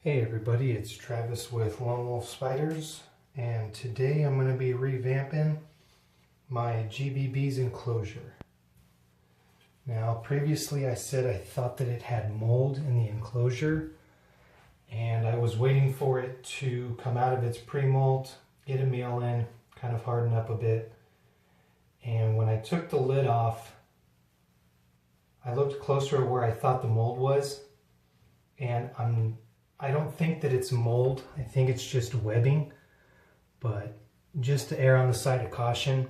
Hey everybody, it's Travis with Lone Wolf Spiders, and today I'm going to be revamping my GBB's enclosure. Now previously I said I thought that it had mold in the enclosure, and I was waiting for it to come out of its pre-molt, get a meal in, kind of harden up a bit, and when I took the lid off, I looked closer at where I thought the mold was, and I don't think that it's mold. I think it's just webbing, but just to err on the side of caution,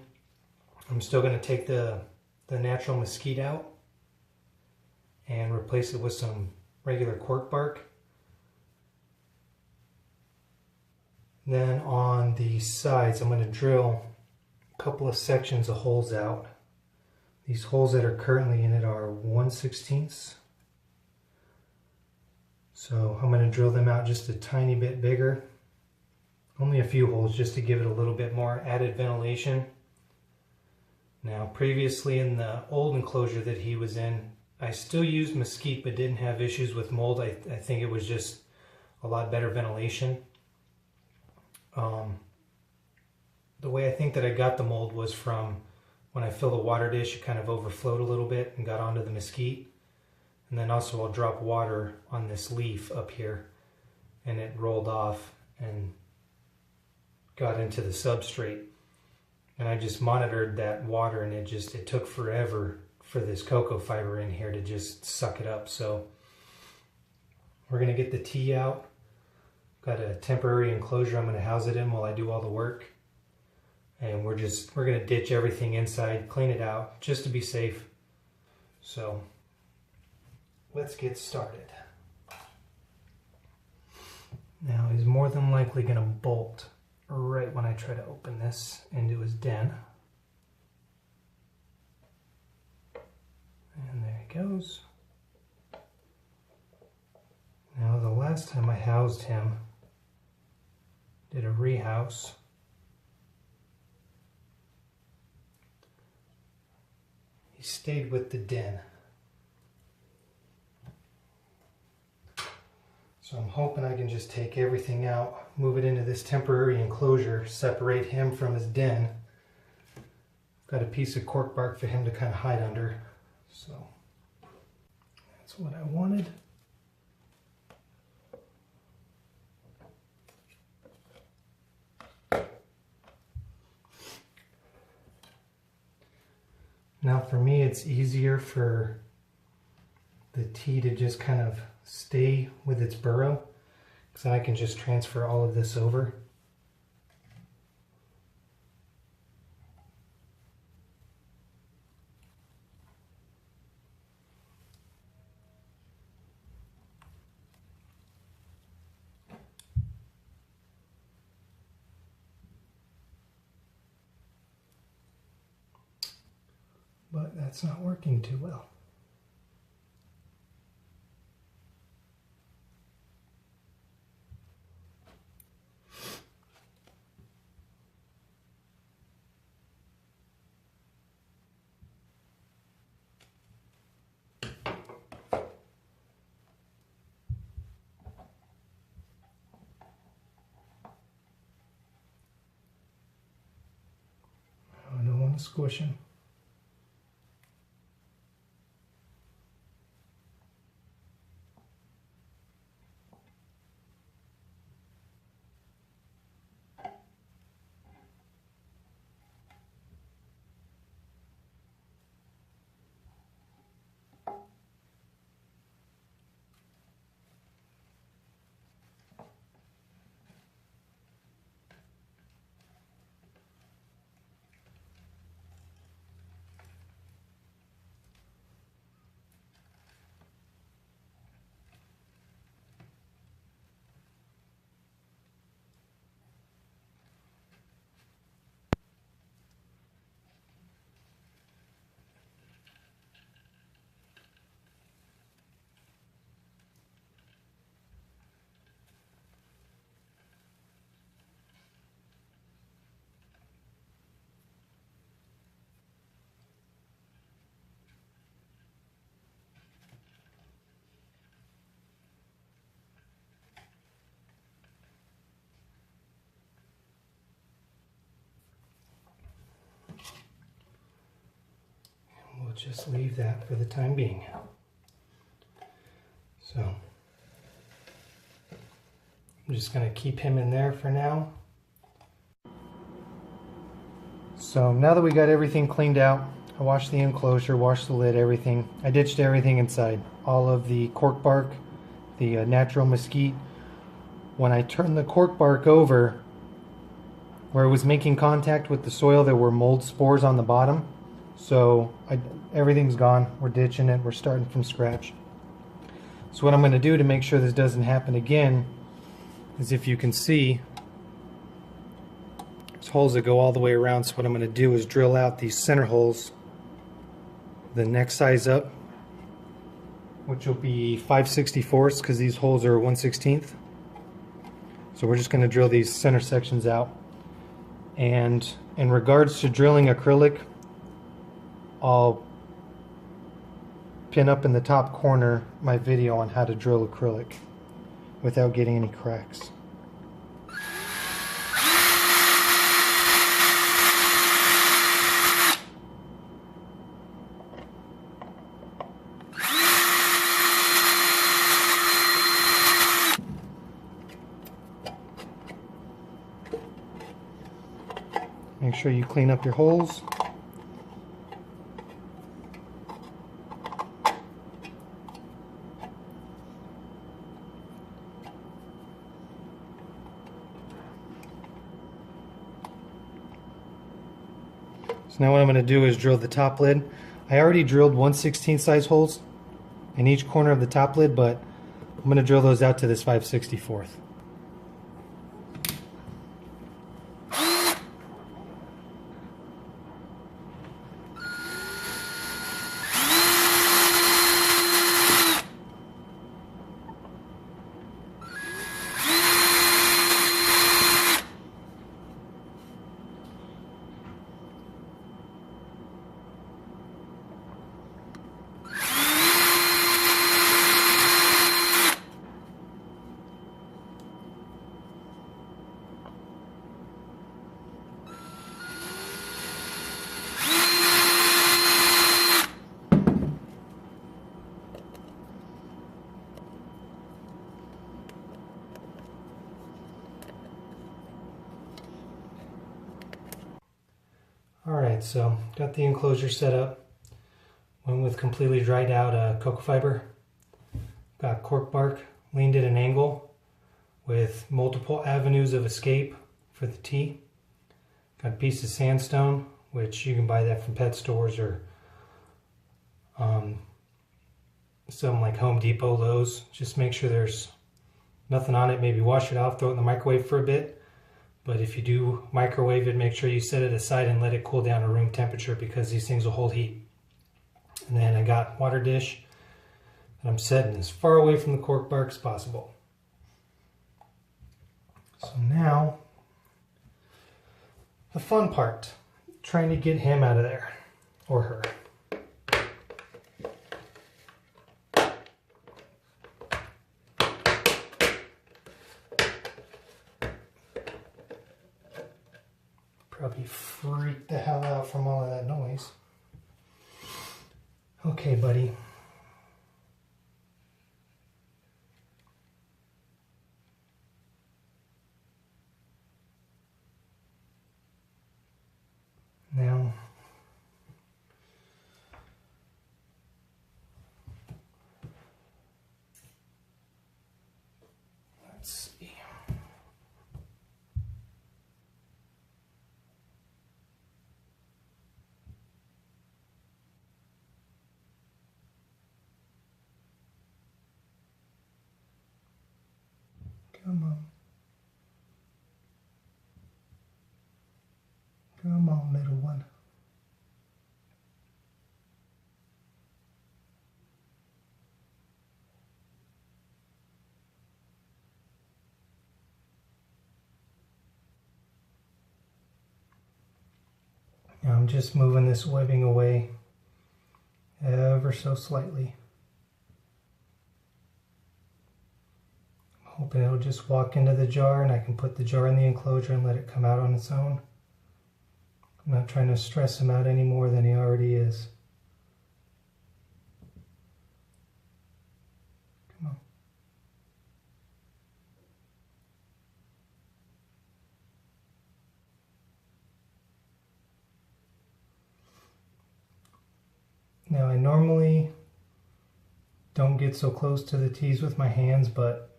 I'm still going to take the natural mesquite out and replace it with some regular cork bark. Then on the sides, I'm going to drill a couple of sections of holes out. These holes that are currently in it are 1/16. So I'm going to drill them out just a tiny bit bigger. Only a few holes just to give it a little bit more added ventilation. Now previously in the old enclosure that he was in, I still used mesquite but didn't have issues with mold. I think it was just a lot better ventilation. The way I think that I got the mold was from when I filled the water dish, it kind of overflowed a little bit and got onto the mesquite. And then also I'll drop water on this leaf up here, and it rolled off and got into the substrate. And I just monitored that water, and it took forever for this cocoa fiber in here to just suck it up. So we're going to get the tea out. Got a temporary enclosure I'm going to house it in while I do all the work. And we're going to ditch everything inside, clean it out just to be safe. So let's get started. Now he's more than likely going to bolt right when I try to open this into his den. And there he goes. Now the last time I housed him, did a rehouse. He stayed with the den. So I'm hoping I can just take everything out, move it into this temporary enclosure, separate him from his den. Got a piece of cork bark for him to kind of hide under. So that's what I wanted. Now for me, it's easier for the tea to just kind of stay with its burrow, because I can just transfer all of this over. But that's not working too well. I don't want to squish him. just leave that for the time being. So I'm just going to keep him in there for now. So now that we got everything cleaned out, I washed the enclosure, washed the lid, everything. I ditched everything inside. All of the cork bark, the natural mesquite. When I turned the cork bark over, where it was making contact with the soil, there were mold spores on the bottom. So everything's gone. We're ditching it. We're starting from scratch. So what I'm going to do to make sure this doesn't happen again is, if you can see, there's holes that go all the way around. So what I'm going to do is drill out these center holes, the next size up, which will be 5/64 because these holes are 1/16. So we're just going to drill these center sections out. And in regards to drilling acrylic, I'll pin up in the top corner my video on how to drill acrylic without getting any cracks. Make sure you clean up your holes. So now what I'm going to do is drill the top lid. I already drilled 1/16 size holes in each corner of the top lid, but I'm going to drill those out to this 5/64. Alright, so got the enclosure set up. Went with completely dried out cocoa fiber. Got cork bark, leaned at an angle with multiple avenues of escape for the T. Got a piece of sandstone, which you can buy that from pet stores or some like Home Depot, Lowe's. Just make sure there's nothing on it. Maybe wash it off, throw it in the microwave for a bit. But if you do microwave it, make sure you set it aside and let it cool down to room temperature, because these things will hold heat. And then I got water dish that I'm setting as far away from the cork bark as possible. So now, the fun part, trying to get him out of there, or her. Probably freaked the hell out from all of that noise. Okay, buddy. Now, let's see. Come on. Come on, little one. Now I'm just moving this webbing away ever so slightly. Hoping it'll just walk into the jar and I can put the jar in the enclosure and let it come out on its own. I'm not trying to stress him out any more than he already is. Now I normally don't get so close to the teas with my hands, but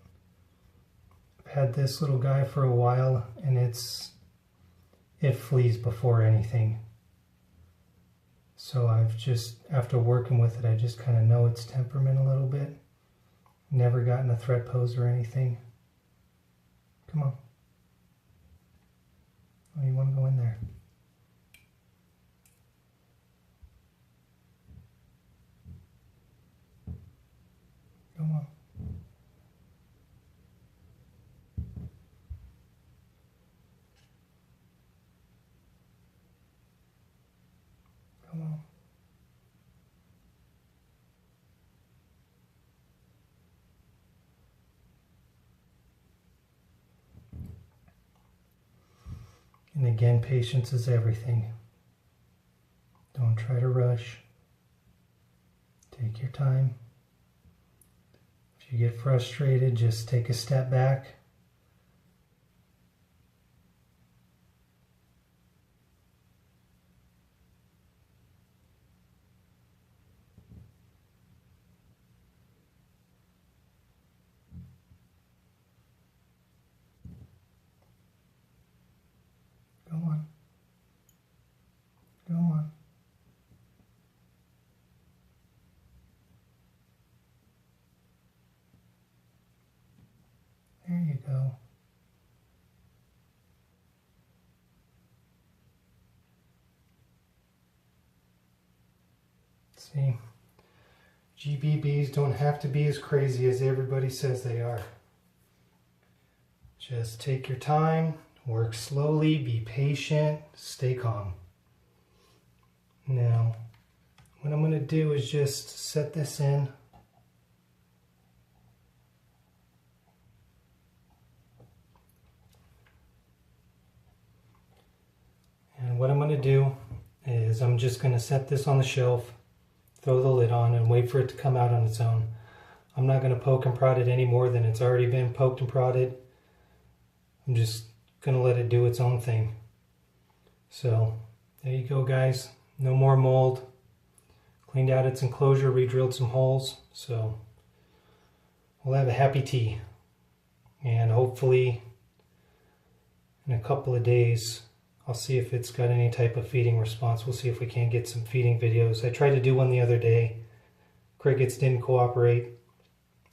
I've had this little guy for a while and it flees before anything. So I've just, after working with it, I just kind of know its temperament a little bit. Never gotten a threat pose or anything. Come on. Oh, you want to go in there? Go on. Come on. And again, patience is everything. Don't try to rush. Take your time. If you get frustrated, just take a step back. Go on. Go on. There you go. See, GBBs don't have to be as crazy as everybody says they are. Just take your time, work slowly, be patient, stay calm. Now, what I'm going to do is just set this in. And what I'm going to do is I'm just going to set this on the shelf, throw the lid on, and wait for it to come out on its own. I'm not going to poke and prod it any more than it's already been poked and prodded. I'm just going to let it do its own thing. So there you go, guys. No more mold. Cleaned out its enclosure, re-drilled some holes. So we'll have a happy tea. And hopefully in a couple of days I'll see if it's got any type of feeding response. We'll see if we can't get some feeding videos. I tried to do one the other day. Crickets didn't cooperate.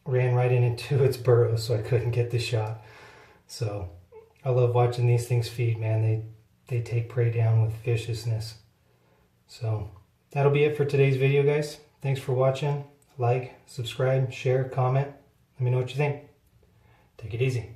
Ran right into its burrow, so I couldn't get the shot. So I love watching these things feed, man. They take prey down with viciousness. So that'll be it for today's video, guys. Thanks for watching. Like, subscribe, share, comment. Let me know what you think. Take it easy.